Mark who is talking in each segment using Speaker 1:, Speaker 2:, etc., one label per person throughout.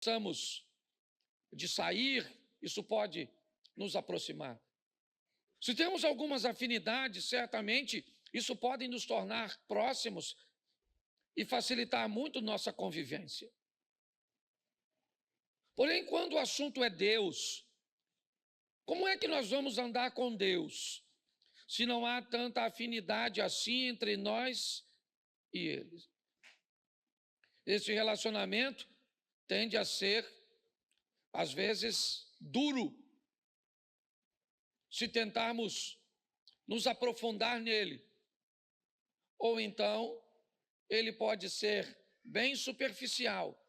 Speaker 1: gostamos de sair, isso pode nos aproximar. Se temos algumas afinidades, certamente isso pode nos tornar próximos e facilitar muito nossa convivência. Porém, quando o assunto é Deus, como é que nós vamos andar com Deus, se não há tanta afinidade assim entre nós e Ele? Esse relacionamento tende a ser, às vezes, duro, se tentarmos nos aprofundar nele. Ou então, ele pode ser bem superficial,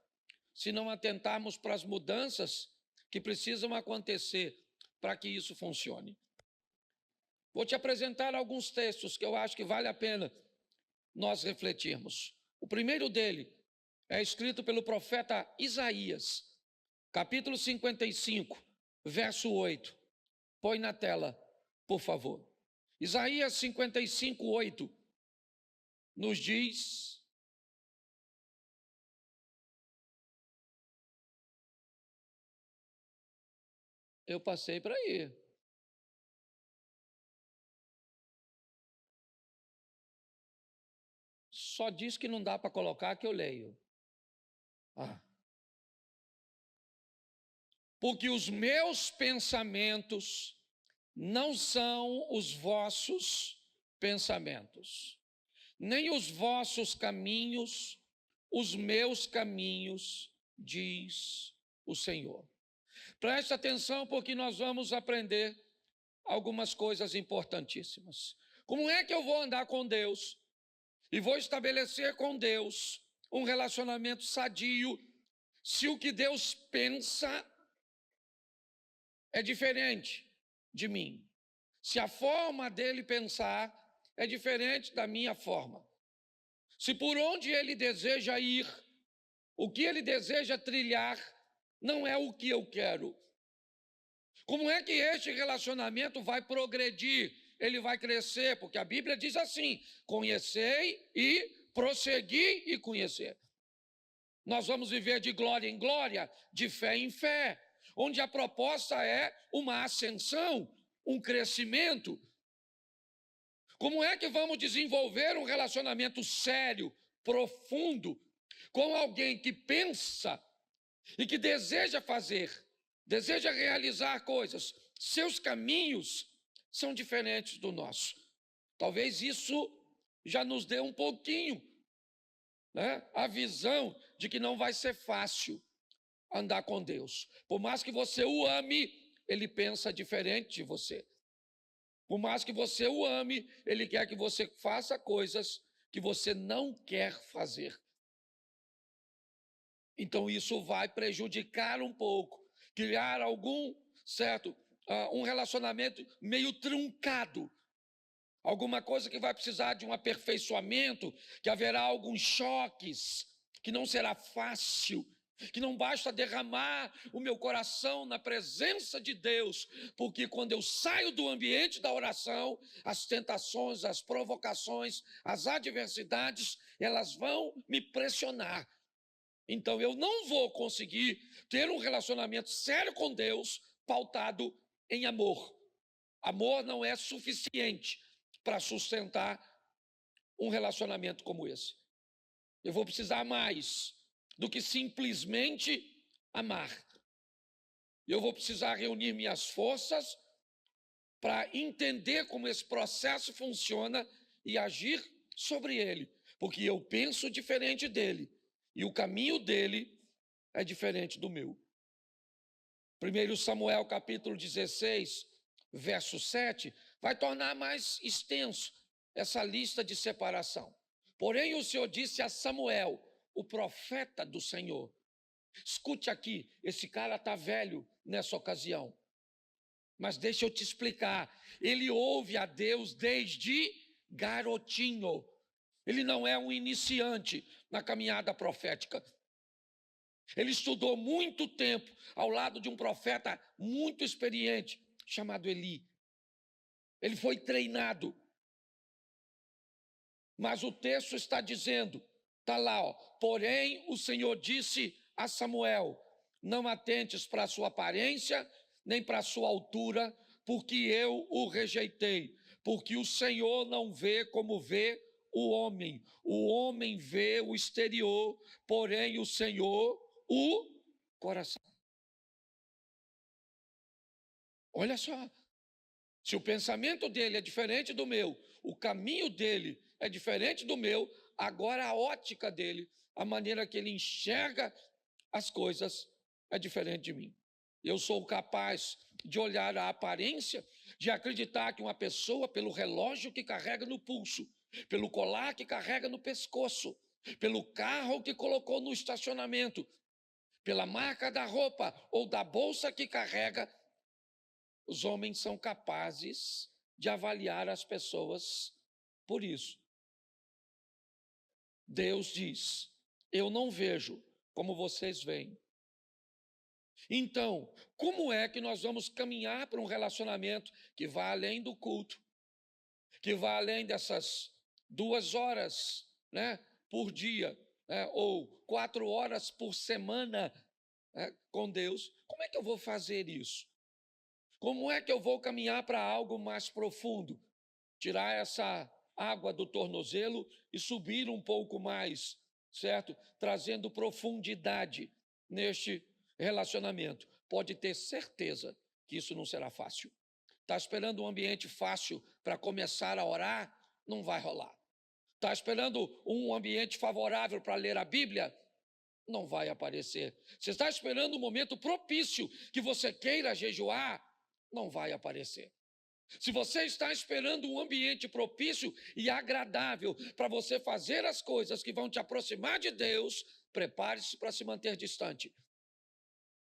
Speaker 1: se não atentarmos para as mudanças que precisam acontecer para que isso funcione. Vou te apresentar alguns textos que eu acho que vale a pena nós refletirmos. O primeiro dele é escrito pelo profeta Isaías, capítulo 55, verso 8. Põe na tela, por favor. Isaías 55, 8 nos diz: eu passei para aí. Só diz que não dá para colocar que eu leio. Porque os meus pensamentos não são os vossos pensamentos, nem os vossos caminhos, os meus caminhos, diz o Senhor. Preste atenção, porque nós vamos aprender algumas coisas importantíssimas. Como é que eu vou andar com Deus e vou estabelecer com Deus um relacionamento sadio, se o que Deus pensa é diferente de mim? Se a forma dele pensar é diferente da minha forma? Se por onde ele deseja ir, o que ele deseja trilhar, não é o que eu quero? Como é que este relacionamento vai progredir? Ele vai crescer, porque a Bíblia diz assim: conhecei e prossegui e conhecer. Nós vamos viver de glória em glória, de fé em fé, onde a proposta é uma ascensão, um crescimento. Como é que vamos desenvolver um relacionamento sério, profundo, com alguém que pensa e que deseja fazer, deseja realizar coisas? Seus caminhos são diferentes do nosso. Talvez isso já nos dê um pouquinho, a visão de que não vai ser fácil andar com Deus. Por mais que você o ame, ele pensa diferente de você. Por mais que você o ame, ele quer que você faça coisas que você não quer fazer. Então isso vai prejudicar um pouco, criar um relacionamento meio truncado. Alguma coisa que vai precisar de um aperfeiçoamento, que haverá alguns choques, que não será fácil, que não basta derramar o meu coração na presença de Deus, porque quando eu saio do ambiente da oração, as tentações, as provocações, as adversidades, elas vão me pressionar. Então eu não vou conseguir ter um relacionamento sério com Deus pautado em amor. Amor não é suficiente para sustentar um relacionamento como esse. Eu vou precisar mais do que simplesmente amar. Eu vou precisar reunir minhas forças para entender como esse processo funciona e agir sobre ele, porque eu penso diferente dele e o caminho dele é diferente do meu. 1 Samuel capítulo 16, verso 7, vai tornar mais extenso essa lista de separação. Porém, o Senhor disse a Samuel, o profeta do Senhor: escute aqui, esse cara está velho nessa ocasião, mas deixa eu te explicar, ele ouve a Deus desde garotinho, ele não é um iniciante na caminhada profética. Ele estudou muito tempo ao lado de um profeta muito experiente, chamado Eli. Ele foi treinado. Mas o texto está dizendo, está lá, porém o Senhor disse a Samuel: Não atentes para a sua aparência, nem para a sua altura, porque eu o rejeitei. Porque o Senhor não vê como vê o homem vê o exterior, porém o Senhor o coração. Olha só, se o pensamento dele é diferente do meu, o caminho dele é diferente do meu, agora a ótica dele, a maneira que ele enxerga as coisas é diferente de mim. Eu sou capaz de olhar a aparência, de acreditar que uma pessoa, pelo relógio que carrega no pulso, pelo colar que carrega no pescoço, pelo carro que colocou no estacionamento, pela marca da roupa ou da bolsa que carrega, os homens são capazes de avaliar as pessoas por isso. Deus diz: eu não vejo como vocês veem. Então, como é que nós vamos caminhar para um relacionamento que vá além do culto, que vá além dessas 2 horas, né, por dia, né, ou 4 horas por semana, né, com Deus? Como é que eu vou fazer isso? Como é que eu vou caminhar para algo mais profundo? Tirar essa água do tornozelo e subir um pouco mais, certo? Trazendo profundidade neste relacionamento. Pode ter certeza que isso não será fácil. Está esperando um ambiente fácil para começar a orar? Não vai rolar. Está esperando um ambiente favorável para ler a Bíblia? Não vai aparecer. Você está esperando um momento propício que você queira jejuar? Não vai aparecer. Se você está esperando um ambiente propício e agradável para você fazer as coisas que vão te aproximar de Deus, prepare-se para se manter distante.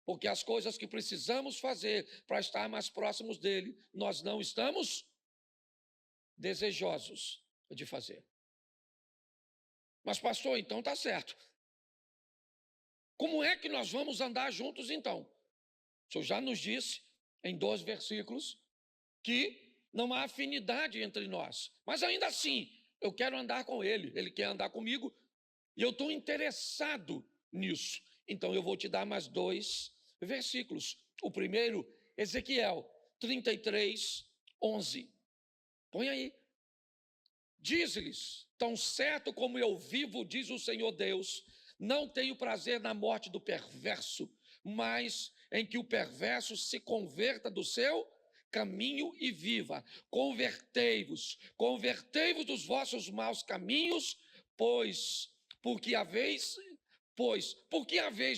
Speaker 1: Porque as coisas que precisamos fazer para estar mais próximos dele, nós não estamos desejosos de fazer. Mas, pastor, então está certo. Como é que nós vamos andar juntos então? O senhor já nos disse, em 2 versículos, que não há afinidade entre nós. Mas ainda assim, eu quero andar com ele, ele quer andar comigo, e eu estou interessado nisso. Então eu vou te dar mais 2 versículos. O primeiro, Ezequiel 33, 11. Põe aí. Diz-lhes: tão certo como eu vivo, diz o Senhor Deus, não tenho prazer na morte do perverso, mas em que o perverso se converta do seu caminho e viva. Convertei-vos dos vossos maus caminhos, porque haveis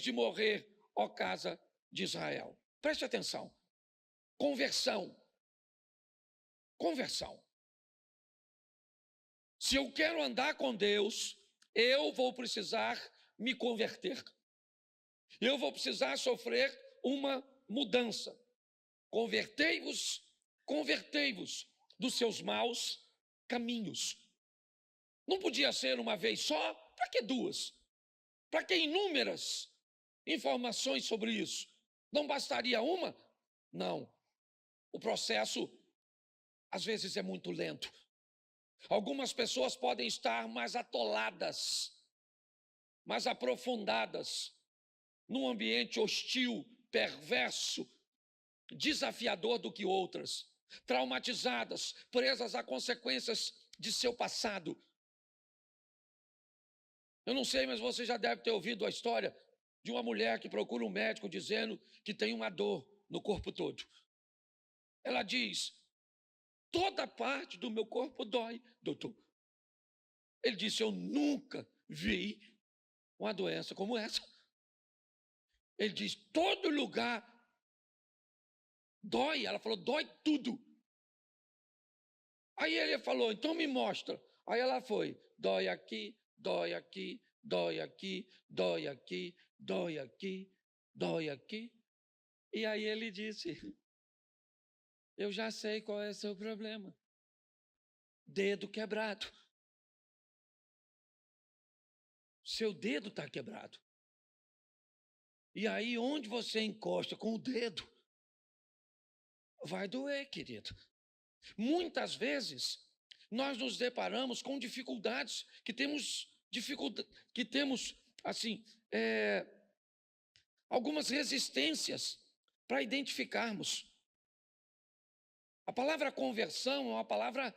Speaker 1: de morrer, ó casa de Israel. Preste atenção. Conversão. Se eu quero andar com Deus, eu vou precisar me converter. Eu vou precisar sofrer uma mudança. Convertei-vos dos seus maus caminhos. Não podia ser uma vez só? Para que 2? Para que inúmeras informações sobre isso? Não bastaria uma? Não. O processo, às vezes, é muito lento. Algumas pessoas podem estar mais atoladas, mais aprofundadas, num ambiente hostil, perverso, desafiador do que outras, traumatizadas, presas a consequências de seu passado. Eu não sei, mas você já deve ter ouvido a história de uma mulher que procura um médico dizendo que tem uma dor no corpo todo. Ela diz: toda parte do meu corpo dói, doutor. Ele disse: eu nunca vi uma doença como essa. Ele diz: todo lugar dói. Ela falou: dói tudo. Aí ele falou: então me mostra. Aí ela foi: dói aqui, dói aqui, dói aqui, dói aqui, dói aqui, dói aqui. E aí ele disse: eu já sei qual é o seu problema. Dedo quebrado. Seu dedo está quebrado. E aí, onde você encosta com o dedo, vai doer, querido. Muitas vezes, nós nos deparamos com dificuldades, assim, algumas resistências para identificarmos. A palavra conversão é uma palavra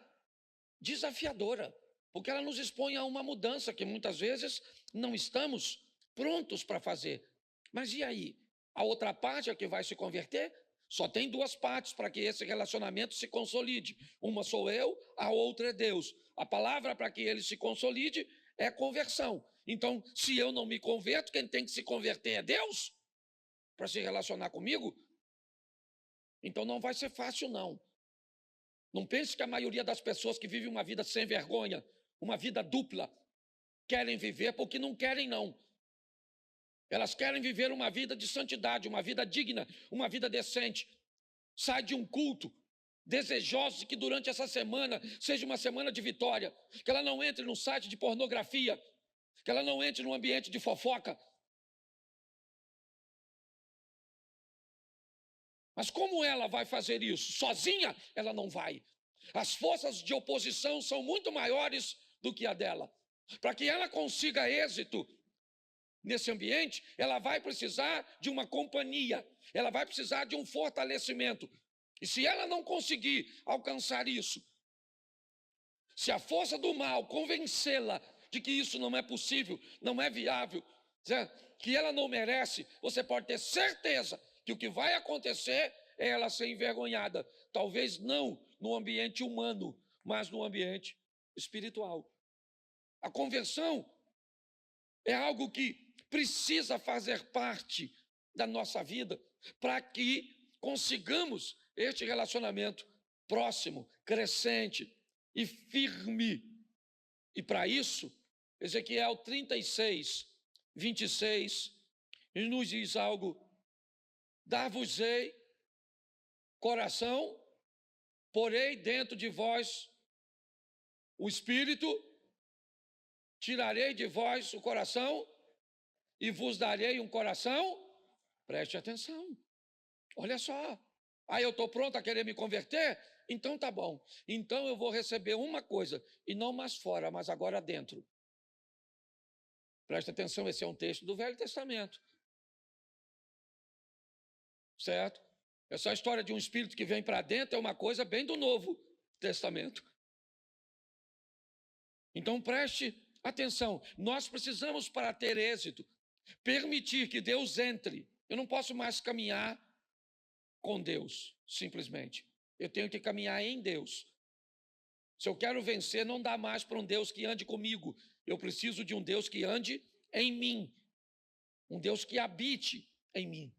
Speaker 1: desafiadora, porque ela nos expõe a uma mudança que muitas vezes não estamos prontos para fazer. Mas e aí? A outra parte é que vai se converter? Só tem duas partes para que esse relacionamento se consolide. Uma sou eu, a outra é Deus. A palavra para que ele se consolide é conversão. Então, se eu não me converto, quem tem que se converter é Deus para se relacionar comigo? Então não vai ser fácil, não. Não pense que a maioria das pessoas que vivem uma vida sem vergonha, uma vida dupla, querem viver porque não querem, não. Elas querem viver uma vida de santidade, uma vida digna, uma vida decente. Sai de um culto, desejosos de que durante essa semana seja uma semana de vitória, que ela não entre num site de pornografia, que ela não entre num ambiente de fofoca. Mas como ela vai fazer isso? Sozinha, ela não vai. As forças de oposição são muito maiores do que a dela. Para que ela consiga êxito nesse ambiente, ela vai precisar de uma companhia, ela vai precisar de um fortalecimento. E se ela não conseguir alcançar isso, se a força do mal convencê-la de que isso não é possível, não é viável, que ela não merece, você pode ter certeza que o que vai acontecer é ela ser envergonhada. Talvez não no ambiente humano, mas no ambiente espiritual. A conversão é algo que precisa fazer parte da nossa vida para que consigamos este relacionamento próximo, crescente e firme. E para isso, Ezequiel 36, 26, nos diz algo: dar-vos-ei coração, porei dentro de vós o espírito, tirarei de vós o coração e vos darei um coração. Preste atenção, olha só. Aí eu estou pronto a querer me converter? Então tá bom. Então eu vou receber uma coisa, e não mais fora, mas agora dentro. Preste atenção, esse é um texto do Velho Testamento. Certo? Essa história de um espírito que vem para dentro é uma coisa bem do Novo Testamento. Então preste atenção, nós precisamos, para ter êxito, permitir que Deus entre. Eu não posso mais caminhar com Deus, simplesmente. Eu tenho que caminhar em Deus. Se eu quero vencer, não dá mais para um Deus que ande comigo. Eu preciso de um Deus que ande em mim. Um Deus que habite em mim.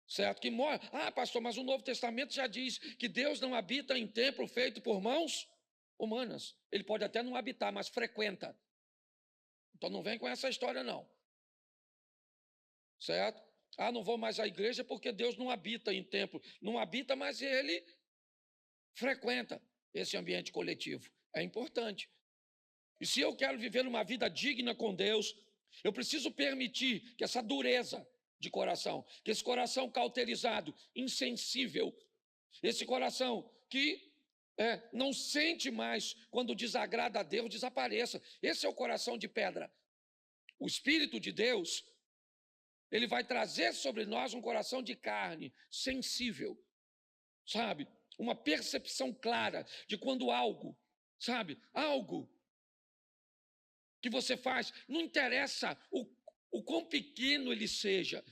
Speaker 1: Certo? Que mora. Ah, pastor, mas o Novo Testamento já diz que Deus não habita em templo feito por mãos humanas. Ele pode até não habitar, mas frequenta. Então não vem com essa história, não. Certo? Ah, não vou mais à igreja porque Deus não habita em templo. Não habita, mas ele frequenta esse ambiente coletivo. É importante. E se eu quero viver uma vida digna com Deus, eu preciso permitir que essa dureza de coração, que esse coração cauterizado, insensível, esse coração que não sente mais quando desagrada a Deus, desapareça. Esse é o coração de pedra. O Espírito de Deus, ele vai trazer sobre nós um coração de carne, sensível, sabe? Uma percepção clara de quando algo, sabe? Algo que você faz, não interessa o quão pequeno ele seja,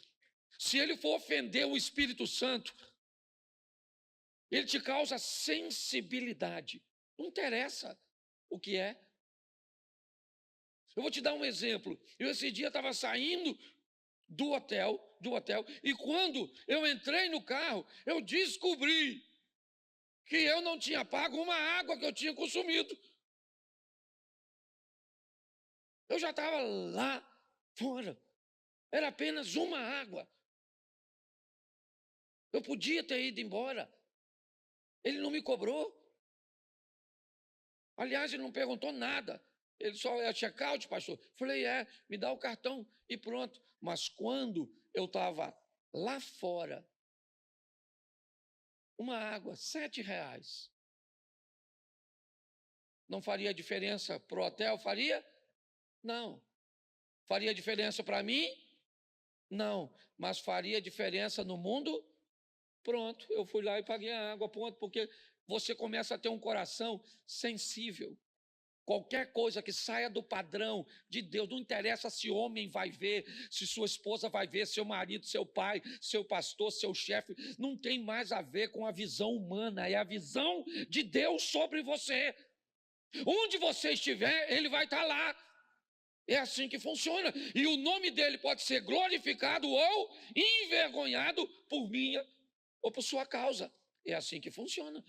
Speaker 1: se ele for ofender o Espírito Santo, ele te causa sensibilidade. Não interessa o que é. Eu vou te dar um exemplo. Eu esse dia estava saindo do hotel, e quando eu entrei no carro, eu descobri que eu não tinha pago uma água que eu tinha consumido. Eu já estava lá fora. Era apenas uma água. Eu podia ter ido embora. Ele não me cobrou. Aliás, ele não perguntou nada. Ele só é check-out, pastor. Falei, me dá o cartão e pronto. Mas quando eu estava lá fora, uma água, R$7. Não faria diferença para o hotel? Faria? Não. Faria diferença para mim? Não, mas faria diferença no mundo? Pronto, eu fui lá e paguei a água, pronto, porque você começa a ter um coração sensível. Qualquer coisa que saia do padrão de Deus, não interessa se homem vai ver, se sua esposa vai ver, seu marido, seu pai, seu pastor, seu chefe, não tem mais a ver com a visão humana, é a visão de Deus sobre você. Onde você estiver, ele vai estar lá. É assim que funciona. E o nome dele pode ser glorificado ou envergonhado por minha ou por sua causa. É assim que funciona.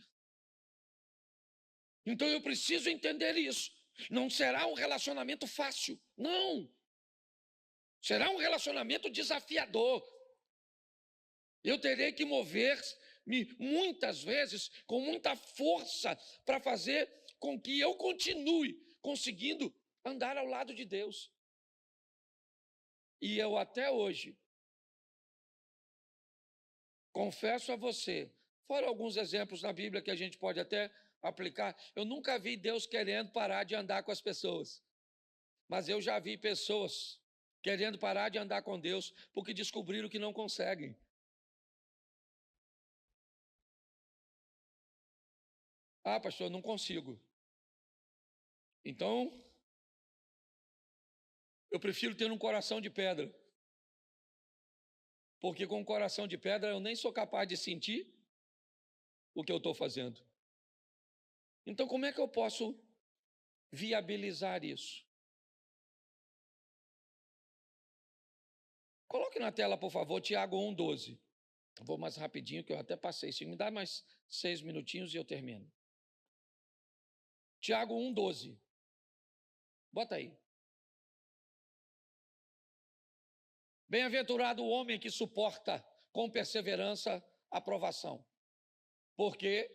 Speaker 1: Então eu preciso entender isso. Não será um relacionamento fácil, não. Será um relacionamento desafiador. Eu terei que mover-me muitas vezes com muita força para fazer com que eu continue conseguindo andar ao lado de Deus. E eu até hoje confesso a você, fora alguns exemplos na Bíblia que a gente pode até aplicar, eu nunca vi Deus querendo parar de andar com as pessoas. Mas eu já vi pessoas querendo parar de andar com Deus porque descobriram que não conseguem. Ah, pastor, eu não consigo. Então, eu prefiro ter um coração de pedra. Porque com um coração de pedra eu nem sou capaz de sentir o que eu estou fazendo. Então, como é que eu posso viabilizar isso? Coloque na tela, por favor, Tiago 1,12. Vou mais rapidinho, que eu até passei. Se me dá mais 6 minutinhos e eu termino. Tiago 1,12. Bota aí. Bem-aventurado o homem que suporta com perseverança a provação, porque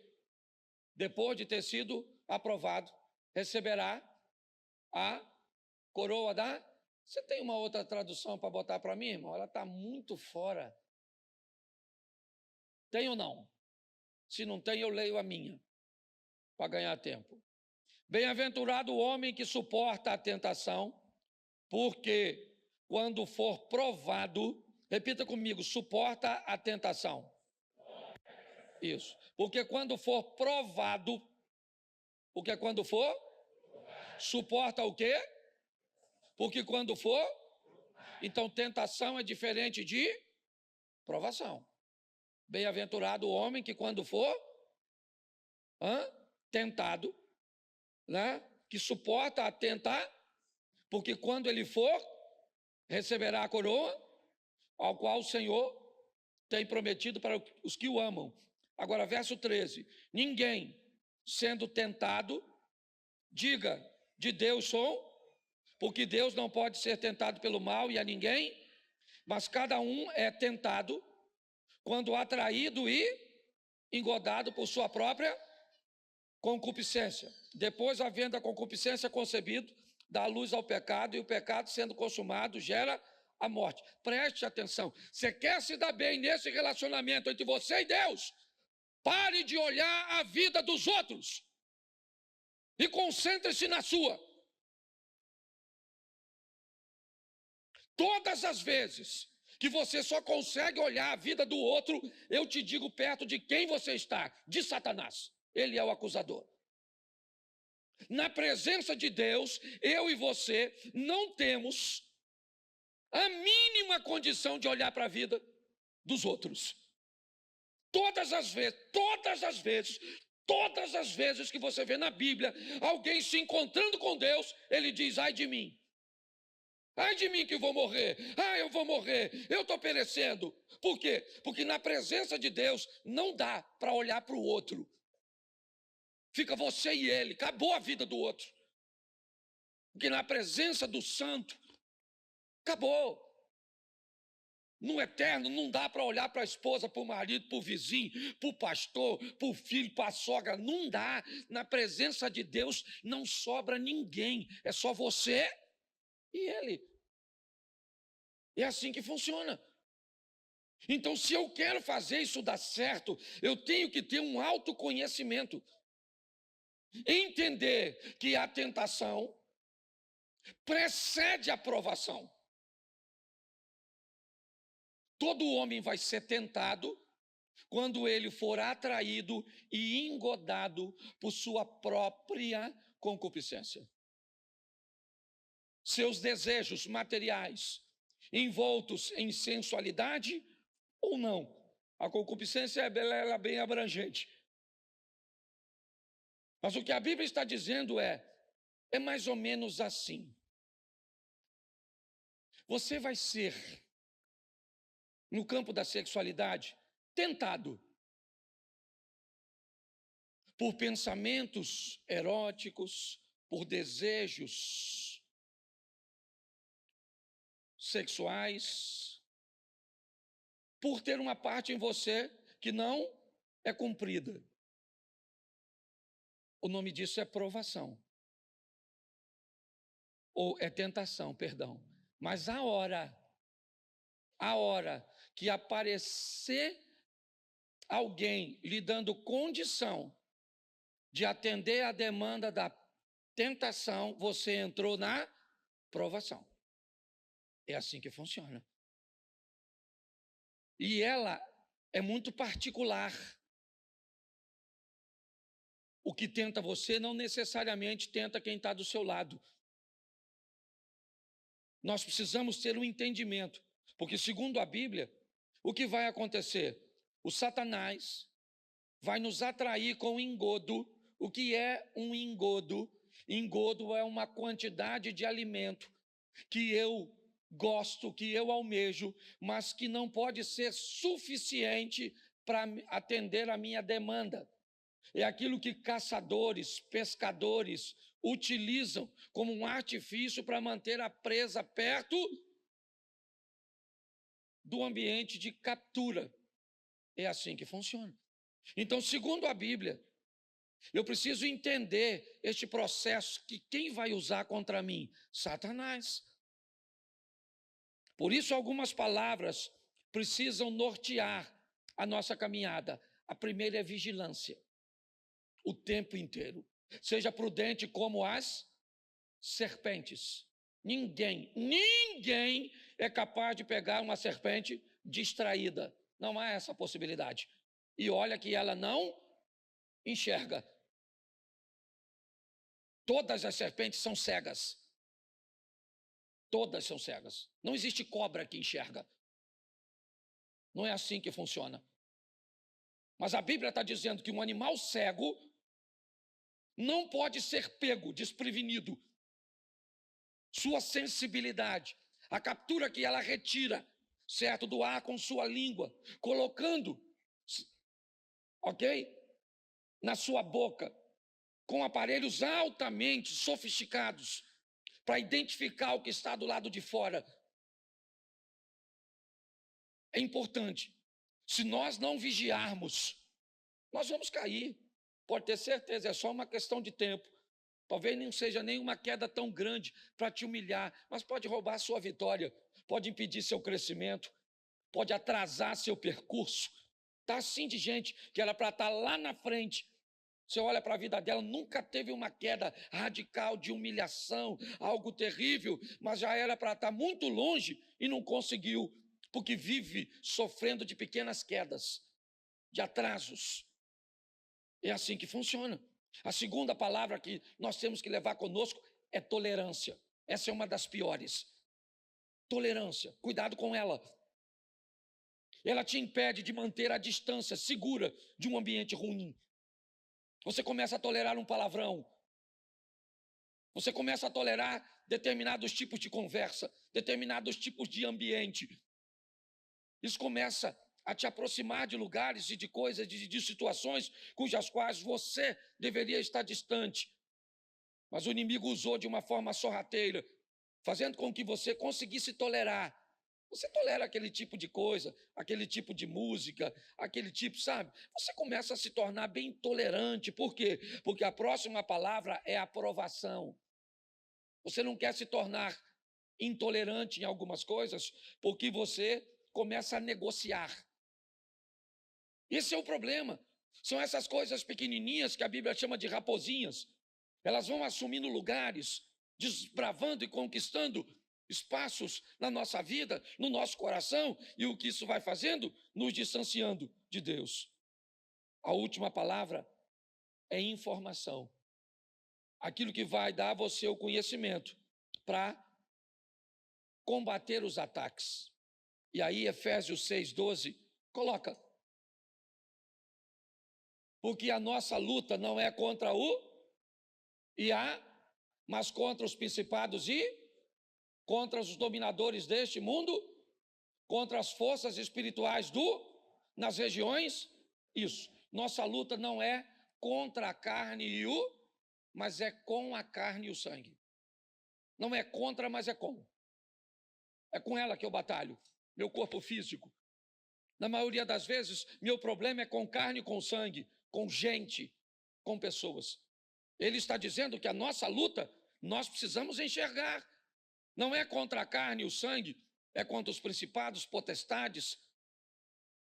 Speaker 1: depois de ter sido aprovado, receberá a coroa da... Você tem uma outra tradução para botar para mim, irmão? Ela está muito fora. Tem ou não? Se não tem, eu leio a minha, para ganhar tempo. Bem-aventurado o homem que suporta a tentação, porque quando for provado, repita comigo, suporta a tentação. Isso. Porque quando for provado, o que é quando for? Suporta o quê? Porque quando for, então tentação é diferente de provação. Bem-aventurado o homem que quando for tentado, né? Que suporta a tentar, porque quando ele for, receberá a coroa, ao qual o Senhor tem prometido para os que o amam. Agora, verso 13. Ninguém, sendo tentado, diga, de Deus sou, porque Deus não pode ser tentado pelo mal e a ninguém, mas cada um é tentado quando atraído e engodado por sua própria concupiscência. Depois, havendo a concupiscência concebido, dá luz ao pecado, e o pecado, sendo consumado, gera a morte. Preste atenção. Você quer se dar bem nesse relacionamento entre você e Deus? Pare de olhar a vida dos outros e concentre-se na sua. Todas as vezes que você só consegue olhar a vida do outro, eu te digo perto de quem você está, de Satanás. Ele é o acusador. Na presença de Deus, eu e você não temos a mínima condição de olhar para a vida dos outros. Todas as vezes que você vê na Bíblia alguém se encontrando com Deus, ele diz, ai de mim que eu vou morrer, eu vou morrer, eu estou perecendo. Por quê? Porque na presença de Deus não dá para olhar para o outro. Fica você e ele, acabou a vida do outro. Porque na presença do santo, acabou. No eterno não dá para olhar para a esposa, para o marido, para o vizinho, para o pastor, para o filho, para a sogra. Não dá. Na presença de Deus não sobra ninguém. É só você e ele. É assim que funciona. Então, se eu quero fazer isso dar certo, eu tenho que ter um autoconhecimento. Entender que a tentação precede a provação. Todo homem vai ser tentado quando ele for atraído e engodado por sua própria concupiscência. Seus desejos materiais envoltos em sensualidade ou não. A concupiscência ela é bem abrangente. Mas o que a Bíblia está dizendo é mais ou menos assim. Você vai ser, no campo da sexualidade, tentado por pensamentos eróticos, por desejos sexuais, por ter uma parte em você que não é cumprida. O nome disso é provação. Ou é tentação, perdão. Mas a hora que aparecer alguém lhe dando condição de atender a demanda da tentação, você entrou na provação. É assim que funciona. E ela é muito particular. O que tenta você não necessariamente tenta quem está do seu lado. Nós precisamos ter um entendimento, porque segundo a Bíblia, o que vai acontecer? O Satanás vai nos atrair com engodo. O que é um engodo? Engodo é uma quantidade de alimento que eu gosto, que eu almejo, mas que não pode ser suficiente para atender a minha demanda. É aquilo que caçadores, pescadores utilizam como um artifício para manter a presa perto do ambiente de captura. É assim que funciona. Então, segundo a Bíblia, eu preciso entender este processo que quem vai usar contra mim? Satanás. Por isso, algumas palavras precisam nortear a nossa caminhada. A primeira é vigilância. O tempo inteiro. Seja prudente como as serpentes. Ninguém é capaz de pegar uma serpente distraída. Não há essa possibilidade. E olha que ela não enxerga. Todas as serpentes são cegas. Todas são cegas. Não existe cobra que enxerga. Não é assim que funciona. Mas a Bíblia está dizendo que um animal cego não pode ser pego, desprevenido. Sua sensibilidade, a captura que ela retira, certo, do ar com sua língua, colocando, ok, na sua boca, com aparelhos altamente sofisticados, para identificar o que está do lado de fora. É importante. Se nós não vigiarmos, nós vamos cair. Pode ter certeza, é só uma questão de tempo. Talvez não seja nenhuma queda tão grande para te humilhar, mas pode roubar a sua vitória, pode impedir seu crescimento, pode atrasar seu percurso. Está assim de gente que era para estar lá na frente. Você olha para a vida dela, nunca teve uma queda radical de humilhação, algo terrível, mas já era para estar muito longe e não conseguiu, porque vive sofrendo de pequenas quedas, de atrasos. É assim que funciona. A segunda palavra que nós temos que levar conosco é tolerância. Essa é uma das piores. Tolerância, cuidado com ela. Ela te impede de manter a distância segura de um ambiente ruim. Você começa a tolerar um palavrão. Você começa a tolerar determinados tipos de conversa, determinados tipos de ambiente. Isso começa a te aproximar de lugares e de coisas, de situações cujas quais você deveria estar distante. Mas o inimigo usou de uma forma sorrateira, fazendo com que você conseguisse tolerar. Você tolera aquele tipo de coisa, aquele tipo de música, aquele tipo, sabe? Você começa a se tornar bem tolerante. Por quê? Porque a próxima palavra é aprovação. Você não quer se tornar intolerante em algumas coisas, porque você começa a negociar. Esse é o problema. São essas coisas pequenininhas que a Bíblia chama de raposinhas. Elas vão assumindo lugares, desbravando e conquistando espaços na nossa vida, no nosso coração, e o que isso vai fazendo? Nos distanciando de Deus. A última palavra é informação. Aquilo que vai dar a você o conhecimento para combater os ataques. E aí, Efésios 6,12, coloca. Porque a nossa luta não é contra o e a, mas contra os principados e contra os dominadores deste mundo, contra as forças espirituais nas regiões. Isso. Nossa luta não é contra a carne e mas é com a carne e o sangue. Não é contra, mas é com. É com ela que eu batalho, meu corpo físico. Na maioria das vezes, meu problema é com carne e com sangue, com gente, com pessoas. Ele está dizendo que a nossa luta, nós precisamos enxergar. Não é contra a carne e o sangue, é contra os principados, potestades.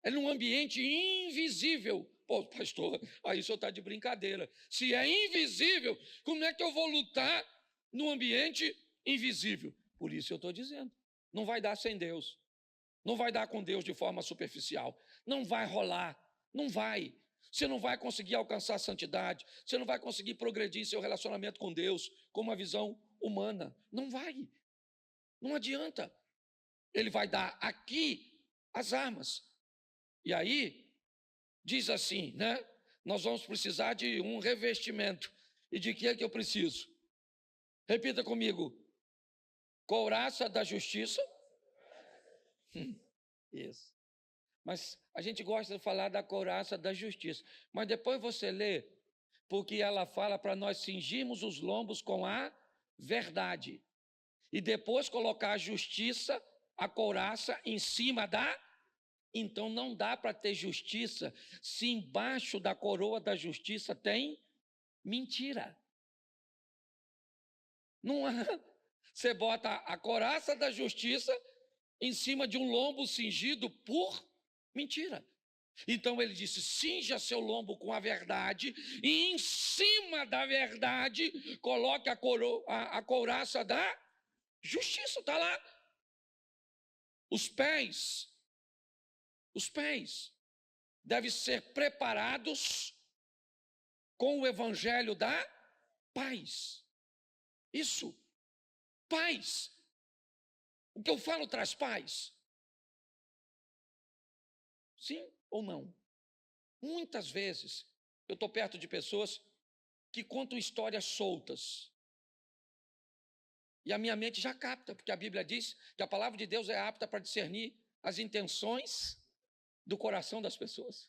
Speaker 1: É num ambiente invisível. Pô, pastor, aí o senhor está de brincadeira. Se é invisível, como é que eu vou lutar num ambiente invisível? Por isso eu estou dizendo. Não vai dar sem Deus. Não vai dar com Deus de forma superficial. Não vai rolar. Não vai. Você não vai conseguir alcançar a santidade. Você não vai conseguir progredir em seu relacionamento com Deus com uma visão humana. Não vai. Não adianta. Ele vai dar aqui as armas. E aí, diz assim, né? Nós vamos precisar de um revestimento. E de que é que eu preciso? Repita comigo. Couraça da justiça. Isso. Mas a gente gosta de falar da couraça da justiça. Mas depois você lê, porque ela fala para nós cingirmos os lombos com a verdade. E depois colocar a justiça, a couraça, em cima da. Então não dá para ter justiça se embaixo da coroa da justiça tem mentira. Não há. Você bota a couraça da justiça em cima de um lombo cingido por mentira. Então ele disse: cinja seu lombo com a verdade, e em cima da verdade coloque a couraça da justiça. Está lá. Os pés devem ser preparados com o evangelho da paz. Isso, paz. O que eu falo traz paz? Sim ou não? Muitas vezes eu estou perto de pessoas que contam histórias soltas. E a minha mente já capta, porque a Bíblia diz que a palavra de Deus é apta para discernir as intenções do coração das pessoas.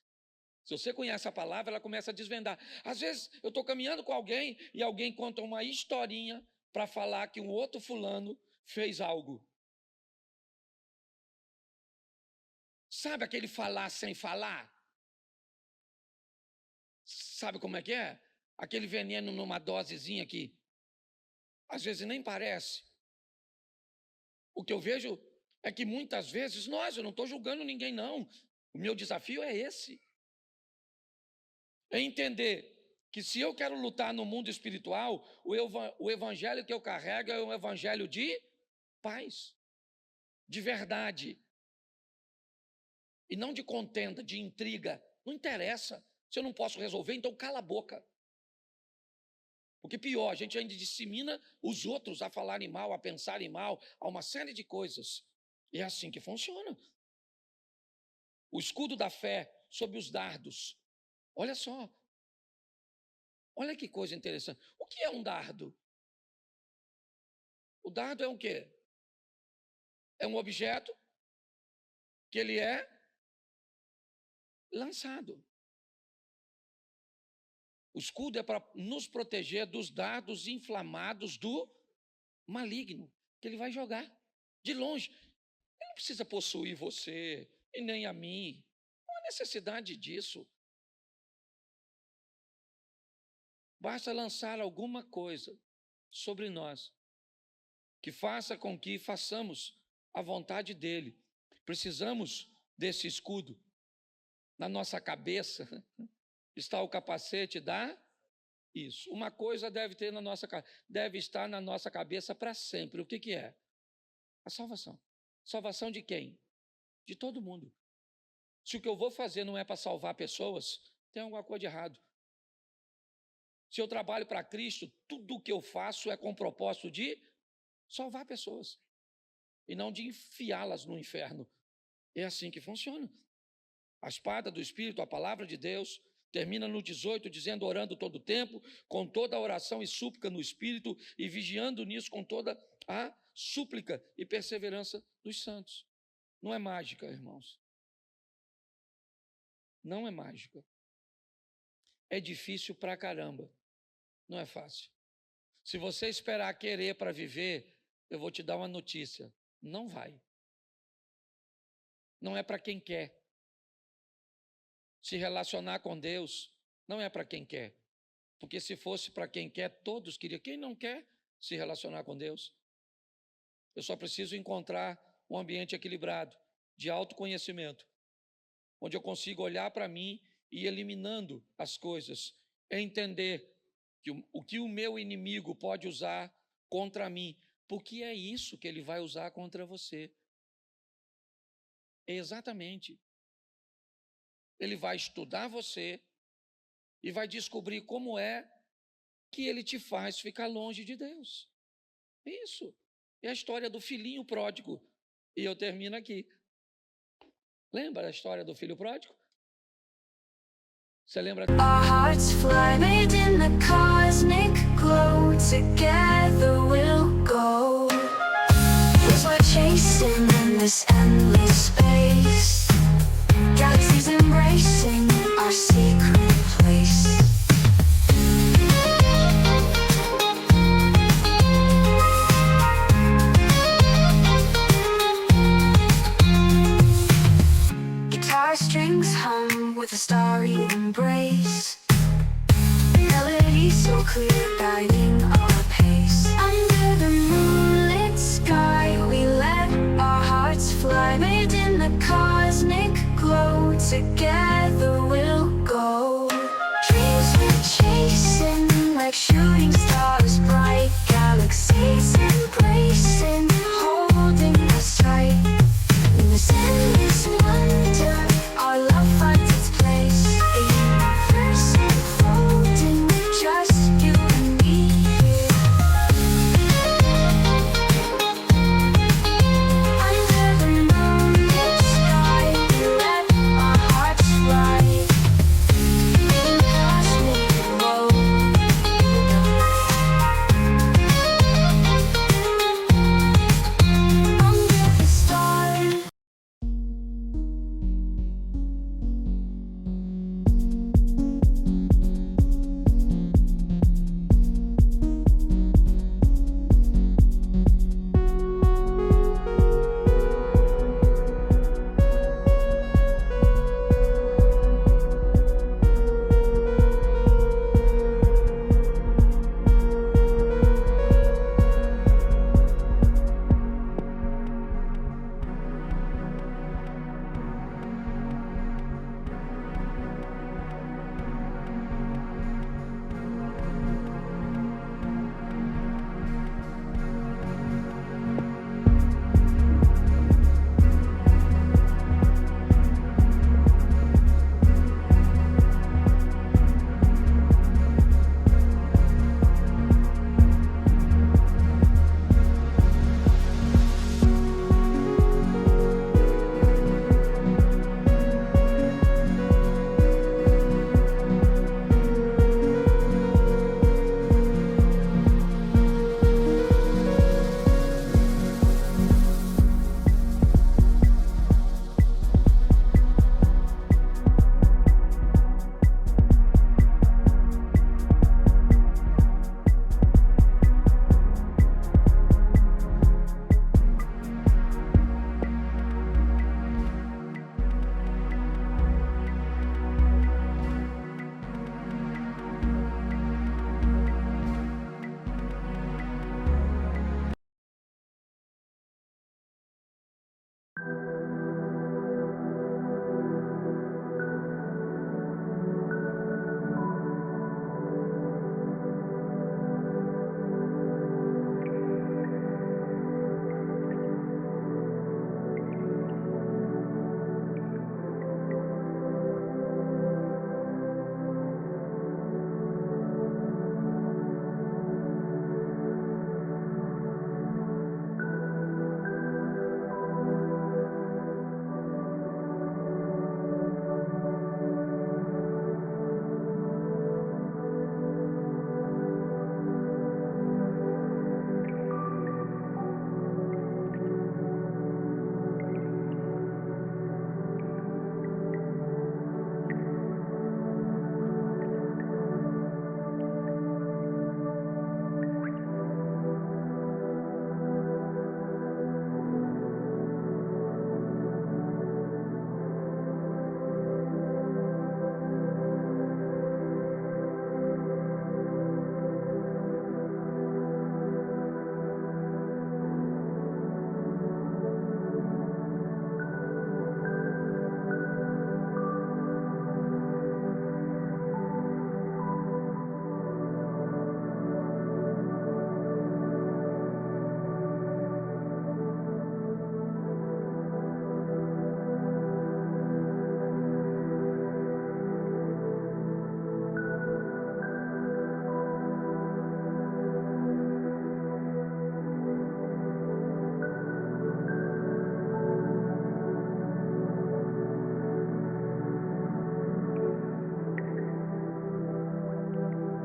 Speaker 1: Se você conhece a palavra, ela começa a desvendar. Às vezes eu estou caminhando com alguém e alguém conta uma historinha para falar que um outro fulano fez algo. Sabe aquele falar sem falar? Sabe como é que é? Aquele veneno numa dosezinha que às vezes nem parece. O que eu vejo é que muitas vezes, eu não estou julgando ninguém não. O meu desafio é esse. É entender que se eu quero lutar no mundo espiritual, o evangelho que eu carrego é um evangelho de paz, de verdade. E não de contenda, de intriga. Não interessa. Se eu não posso resolver, então cala a boca. Porque pior, a gente ainda dissemina os outros a falarem mal, a pensarem mal, a uma série de coisas. E é assim que funciona. O escudo da fé sob os dardos. Olha só. Olha que coisa interessante. O que é um dardo? O dardo é um quê? É um objeto que ele é lançado. O escudo é para nos proteger dos dardos inflamados do maligno, que ele vai jogar de longe. Ele não precisa possuir você e nem a mim. Não há necessidade disso. Basta lançar alguma coisa sobre nós que faça com que façamos a vontade dele. Precisamos desse escudo. Na nossa cabeça está o capacete da isso. Uma coisa deve estar na nossa cabeça para sempre. O que é? A salvação. Salvação de quem? De todo mundo. Se o que eu vou fazer não é para salvar pessoas, tem alguma coisa de errado. Se eu trabalho para Cristo, tudo o que eu faço é com o propósito de salvar pessoas e não de enfiá-las no inferno. É assim que funciona. A espada do Espírito, a palavra de Deus, termina no 18, dizendo: orando todo o tempo, com toda a oração e súplica no Espírito, e vigiando nisso com toda a súplica e perseverança dos santos. Não é mágica, irmãos. Não é mágica. É difícil pra caramba. Não é fácil. Se você esperar querer para viver, eu vou te dar uma notícia. Não vai. Não é para quem quer. Se relacionar com Deus não é para quem quer. Porque se fosse para quem quer, todos queriam. Quem não quer se relacionar com Deus? Eu só preciso encontrar um ambiente equilibrado, de autoconhecimento, onde eu consigo olhar para mim e ir eliminando as coisas, entender que o que o meu inimigo pode usar contra mim, porque é isso que ele vai usar contra você. Exatamente. Ele vai estudar você e vai descobrir como é que ele te faz ficar longe de Deus. Isso. É a história do filhinho pródigo. E eu termino aqui. Lembra a história do filho pródigo? Você lembra?
Speaker 2: Our hearts fly made in the cosmic glow. Together we'll go. Cause we're chasing in this endless space. Galaxies embracing our secret place. Guitar strings hum with a starry embrace. Melody so clear, guiding our pace. Under the moonlit sky, we let our hearts fly, made in the cosmic glow. Together